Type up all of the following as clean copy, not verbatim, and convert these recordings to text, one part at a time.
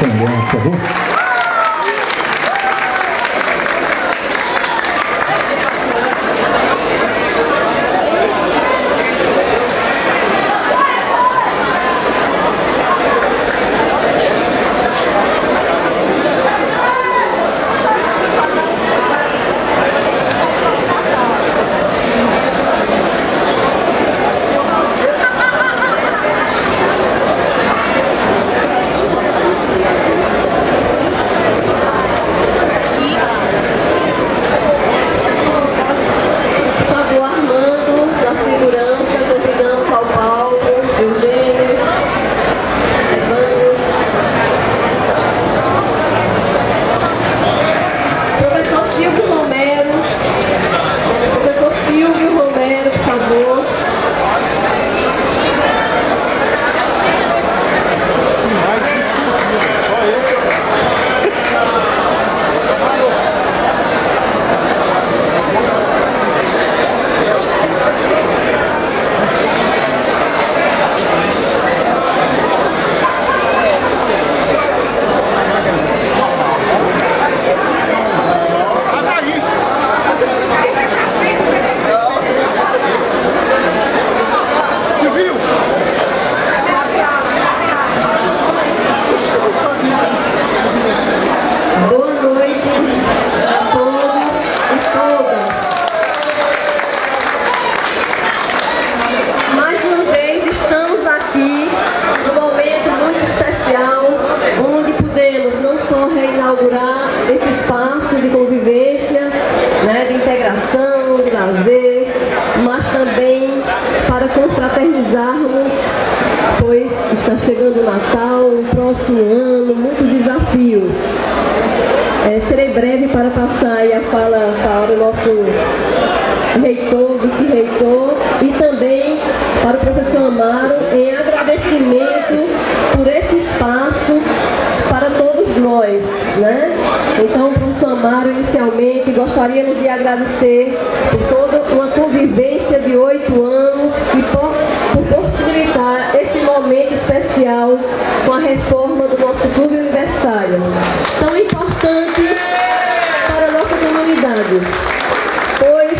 Assembleia, por favor. Gostaríamos de agradecer por toda uma convivência de 8 anos e por possibilitar esse momento especial com a reforma do nosso clube universitário, tão importante para a nossa comunidade, pois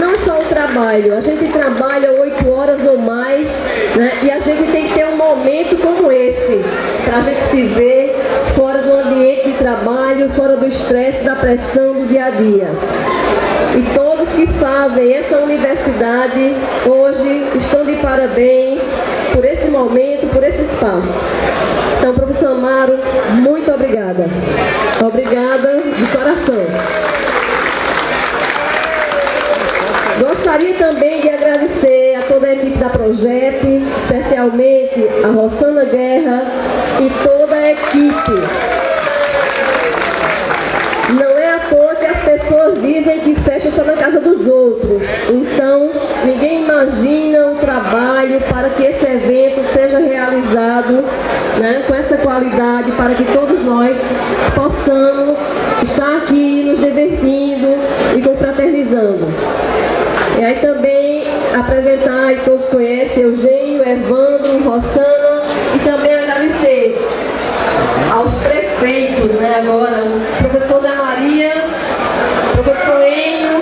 não só o trabalho, a gente trabalha 8 horas ou mais, né? E a gente tem que ter um momento como esse, para a gente se ver fora do ambiente de trabalho, fora do estresse, da pressão do dia a dia. E todos que fazem essa universidade hoje estão de parabéns por esse momento, por esse espaço. Então, professor Amaro, muito obrigada. Obrigada de coração. Gostaria também de agradecer a toda a equipe da Projeto, especialmente a Rossana Guerra e toda a equipe. Não é à toa que as pessoas dizem que festa está na casa dos outros. Então, ninguém imagina o trabalho para que esse evento seja realizado, né, com essa qualidade, para que todos nós possamos estar aqui nos divertindo e confraternizando. E aí também apresentar, e todos conhecem, Eugênio, Evandro, Rossana, e também agradecer aos prefeitos, né, agora, o professor da Maria, o professor Enio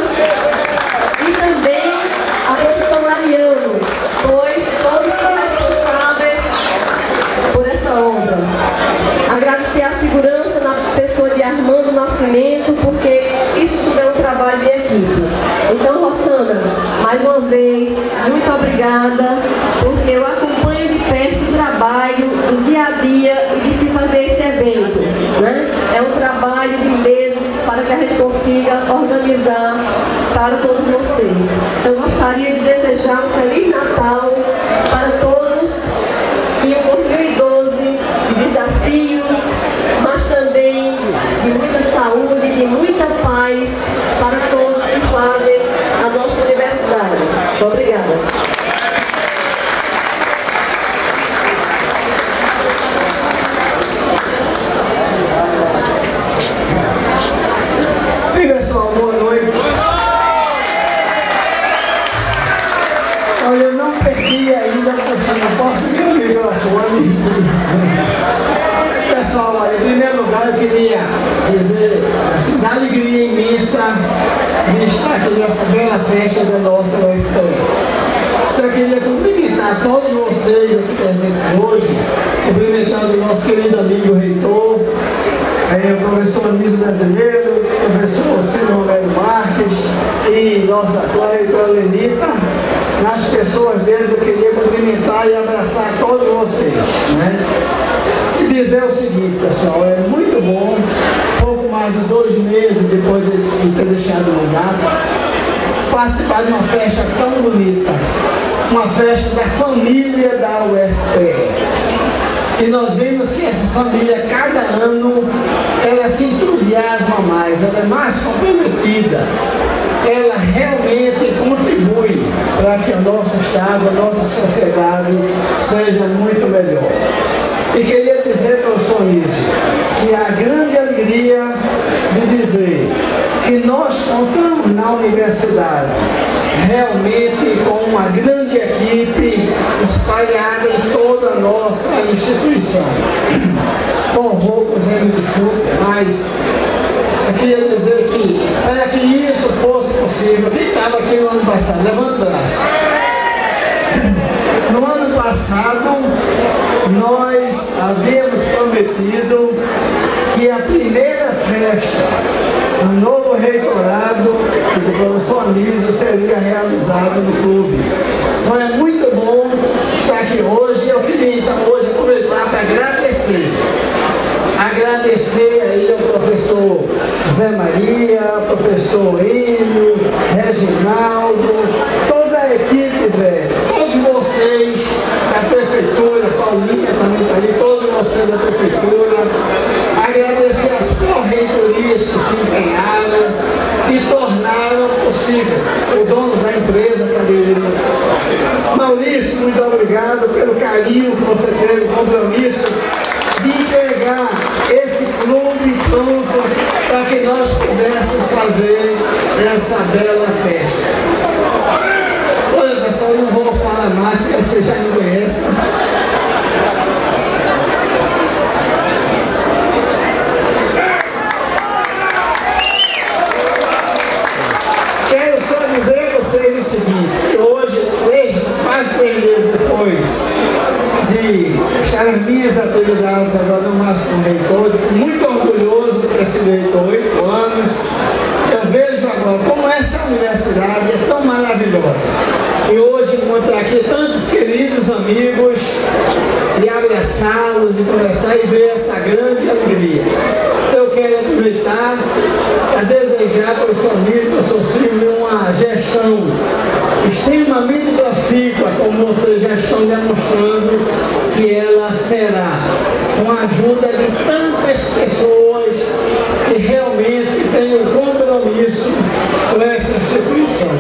e também a professora Mariano, pois todos são responsáveis por essa obra. Agradecer a segurança na pessoa de Armando Nascimento, porque isso tudo é um trabalho de equipe. Então, Rossana, mais uma vez, muito obrigada, porque eu acompanho de perto o trabalho do dia a dia e de se fazer esse evento, né? É um trabalho de meses para que a gente consiga organizar para todos vocês. Eu gostaria de desejar um Feliz Natal para todos e um 2012 de desafios, mas também de muita saúde, de muita paz para todos que fazem a nossa universidade. Obrigada. Pessoal, boa noite. Olha, eu não perdi ainda, porque não posso me ouvir pela fome. eu queria dizer, assim, da alegria imensa de estar aqui nessa bela festa da nossa UFPE. Então eu queria cumprimentar todos vocês aqui presentes hoje, cumprimentando o nosso querido amigo reitor, o professor Anísio Brasileiro, o professor Silvio Romero Marques e nossa clériga Lenita. Nas pessoas deles eu queria cumprimentar e abraçar todos vocês, né? E dizer o seguinte, pessoal, é muito bom, pouco mais de 2 meses depois de ter deixado o lugar, participar de uma festa tão bonita, uma festa da família da UFPE. E nós vemos que essa família, cada ano, ela se entusiasma mais, ela é mais comprometida, ela realmente contribui para que o nosso Estado, a nossa sociedade seja muito melhor. E queria dizer, professor Anísio, que a grande alegria de dizer que nós contamos na universidade realmente com uma grande equipe espalhada em toda a nossa instituição. Tom rouco, me desculpe, mas eu queria dizer que para que isso fosse possível, quem estava aqui no ano passado? Levanta o braço. No ano passado, nós havíamos prometido que a primeira festa do novo reitorado do professor Anísio seria realizada no clube. Então é muito bom estar aqui hoje. Eu queria então hoje aproveitar para agradecer aí ao professor Zé Maria, professor Enio, Reginaldo, toda a equipe, Zé, todos vocês da prefeitura, Paulinha também está ali, todos vocês da prefeitura, agradecer as correitorias que se empenharam e tornaram possível, o dono da empresa, cadê? Maurício, muito obrigado pelo carinho que você teve, o compromisso de entregar esse clube pronto para que nós pudéssemos fazer essa bela festa. Olha, pessoal, eu não vou falar mais porque vocês já me conhecem. Quero só dizer a vocês o seguinte, hoje, quase 3 meses depois de estar nas minhas atividades agora no máximo como reitor, muito orgulhoso de ter sido reitor 8 anos, eu vejo agora como essa universidade é tão maravilhosa. E hoje encontrar aqui tantos queridos amigos e abraçá-los e conversar e ver essa grande alegria. Eu quero aproveitar a desejar para o seu amigo, para o seu filho, uma gestão extremamente profícua, como vocês já estão demonstrando que ela será, com a ajuda de tantas pessoas que realmente têm um compromisso com essa instituição.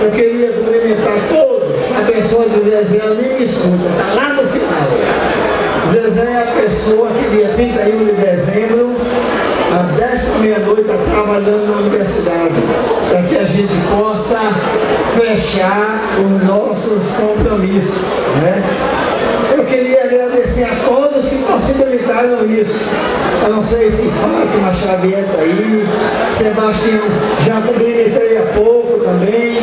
Eu queria cumprimentar todos, a pessoa de Zezé, nem me escuta, está lá no final. Zezé é a pessoa que dia 31 de dezembro, às 10 da meia-noite, está trabalhando na universidade, para que a gente possa fechar os nossos compromissos, né? Eu queria agradecer a todos que possibilitaram isso. Eu não sei se Fátima Xavier está aí, Sebastião, já cumprimentei há pouco também.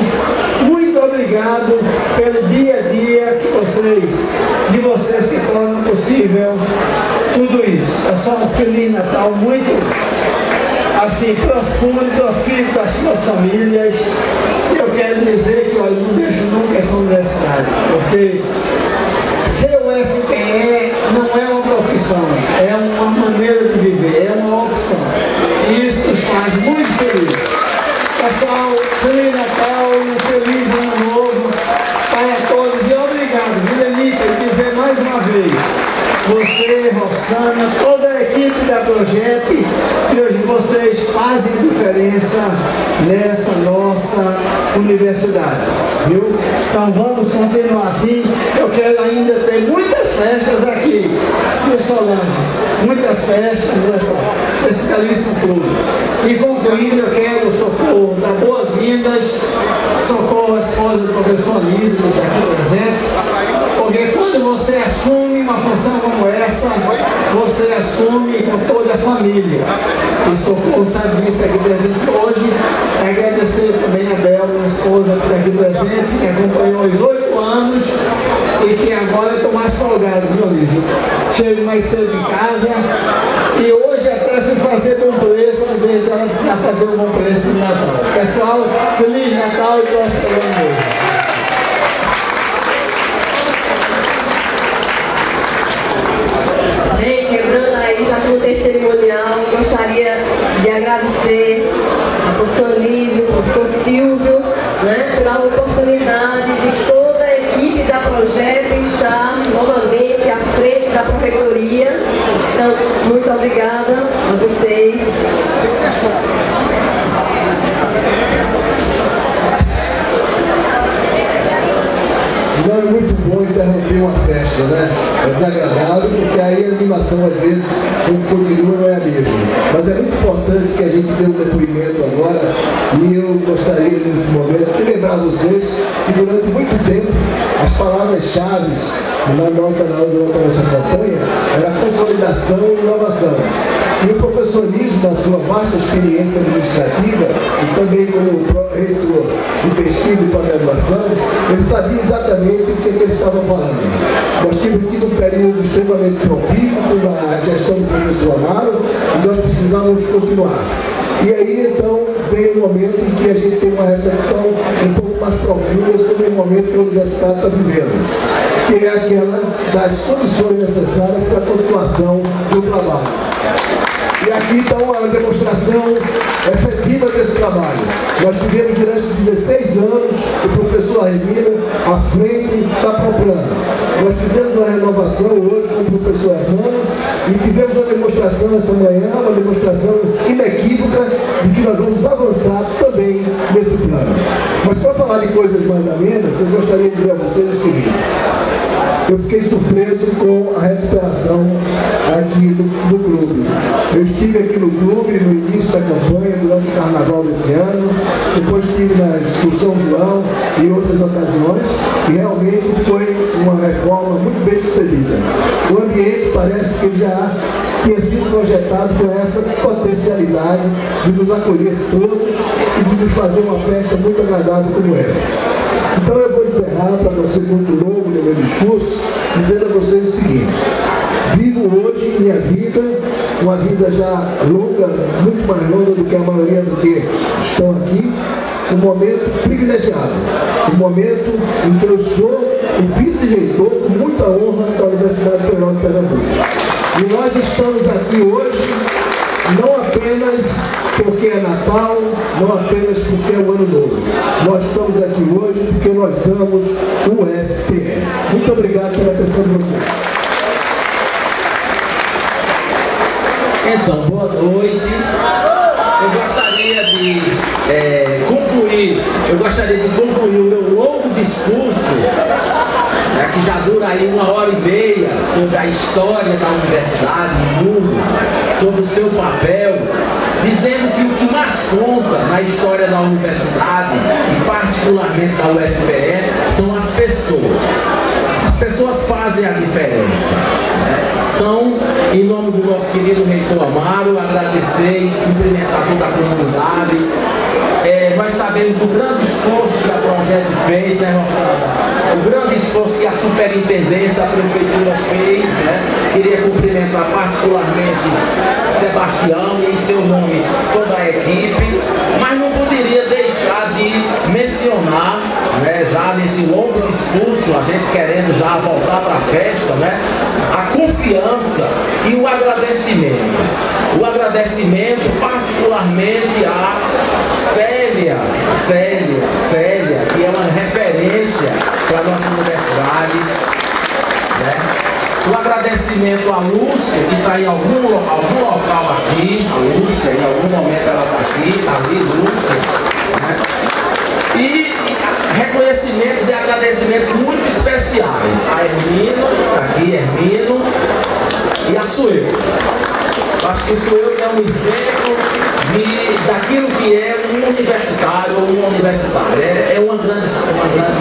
Muito obrigado pelo dia a dia de vocês que tornam possível tudo isso. É só um Feliz Natal muito assim profundo, filho das suas famílias. E eu quero dizer que eu não deixo nunca essa universidade, porque ser UFPE não é uma profissão, é uma maneira de viver, é uma opção. E isso nos faz muito felizes. Pessoal, Feliz Natal e um feliz ano novo para todos. E obrigado, Vilenita, e dizer mais uma vez, você, Rossana, toda a equipe da Projeto, que hoje vocês fazem diferença nessa nossa universidade, viu? Então vamos continuar assim. Eu quero ainda ter muitas festas aqui no Solange, muitas festas nesse belíssimo clube. E concluindo, eu quero Socorro dar boas-vindas, Socorro, a esposa do professor Anísio, que está aqui presente, porque quando você assume uma função como essa, você assume assume com toda a família. Eu sou consagrista aqui presente hoje. Agradecer também a Bel, minha esposa, que está aqui presente, que acompanhou os 8 anos e que agora estou mais folgado, viu, Lígia? Chego mais cedo em casa e hoje até fui fazer bom preço, ao invés de ela precisar fazer um bom preço de Natal. Pessoal, Feliz Natal e próspero ano novo. Bem, quebrando aí já com o cerimonial, gostaria de agradecer a professor Lígia, ao professor Silvio, né, pela oportunidade de toda a equipe da Projeto estar novamente à frente da Prefeitura. Então, muito obrigada a vocês. Não é muito bom interromper uma festa, né? É desagradável, porque aí a animação, às vezes, quando continua, não é a mesma. Mas é muito importante que a gente dê um depoimento agora, e eu gostaria, nesse momento, de lembrar vocês que, durante muito tempo, as palavras-chave na nota da nossa campanha era consolidação e inovação. E o professor Lígia, na sua vasta experiência administrativa, e também como reitor de pesquisa e pós-graduação, ele sabia exatamente o que ele estava falando. Nós tivemos aqui um período extremamente profícuo na gestão do professor Amaro, e nós precisávamos continuar. E aí, então, vem o momento em que a gente tem uma reflexão um pouco mais profunda sobre o momento que a universidade está vivendo, que é aquela das condições necessárias para a continuação do trabalho. E aqui está uma demonstração efetiva desse trabalho. Nós tivemos durante 16 anos o professor Armino à frente da Proplan. Nós fizemos uma renovação hoje com o professor Hernando e tivemos uma demonstração essa manhã, uma demonstração inequívoca de que nós vamos avançar também nesse plano. Mas para falar de coisas mais amenas, eu gostaria de dizer a vocês o seguinte. Eu fiquei surpreso com a recuperação aqui do clube. Eu estive aqui no clube no início da campanha, durante o carnaval desse ano, depois estive na Excursão João e outras ocasiões, e realmente foi uma reforma muito bem sucedida. O ambiente parece que já tinha sido projetado com essa potencialidade de nos acolher todos e de nos fazer uma festa muito agradável como essa. Então eu vou encerrar, para não ser muito longo no meu discurso, dizendo a vocês o seguinte. Vivo hoje minha vida, uma vida já longa, muito mais longa do que a maioria do que estão aqui, um momento privilegiado, um momento em que eu sou o vice-reitor com muita honra da Universidade Federal de Pernambuco. E nós estamos aqui hoje não apenas porque é Natal, não apenas porque é o Ano Novo. Nós estamos aqui hoje porque nós somos o UFPE. Muito obrigado pela atenção de vocês. Então, boa noite. Eu gostaria de concluir o meu longo discurso, né, que já dura aí 1h30, sobre a história da universidade, do mundo, sobre o seu papel, dizendo que o que mais conta na história da universidade, e particularmente da UFPE, são as pessoas. As pessoas fazem a diferença, né? Então, em nome do nosso querido reitor Amaro, agradecer e cumprimentar toda a comunidade. Nós sabemos do grande esforço que a Projeto fez, né, Rossana? O grande esforço que a superintendência, a prefeitura fez, né? Queria cumprimentar particularmente Sebastião e em seu nome toda a equipe, mas não poderia deixar de mencionar, né, já nesse longo discurso, a gente querendo já voltar para a festa, né, a confiança e o agradecimento. O agradecimento particularmente a Célia, que é uma referência para a nossa universidade, né? O agradecimento à Lúcia, que está em algum local aqui, a Lúcia, em algum momento ela está aqui, está ali, Lúcia, né? E reconhecimentos e agradecimentos muito especiais. A Hermino, está aqui, Hermino, e a Suel. Acho que o Suel é um exemplo daquilo que é um universitário ou uma universitária. É uma grande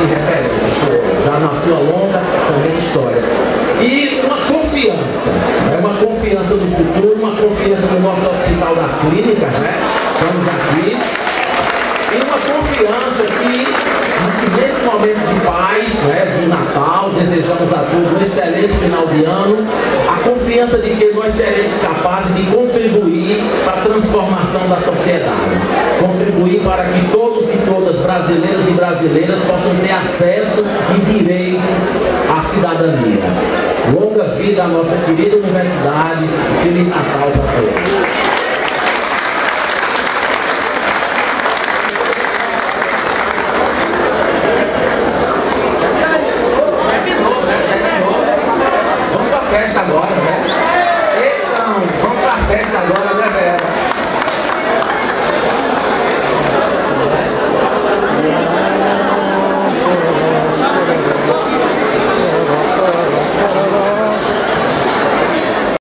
referência, já na sua longa também história. E uma confiança no futuro. clínicas, né? Estamos aqui. E uma confiança que nesse momento de paz, né, de Natal, desejamos a todos um excelente final de ano, a confiança de que nós seremos capazes de contribuir para a transformação da sociedade, contribuir para que todos e todas, brasileiros e brasileiras, possam ter acesso e direito à cidadania. Longa vida à nossa querida universidade, Feliz Natal.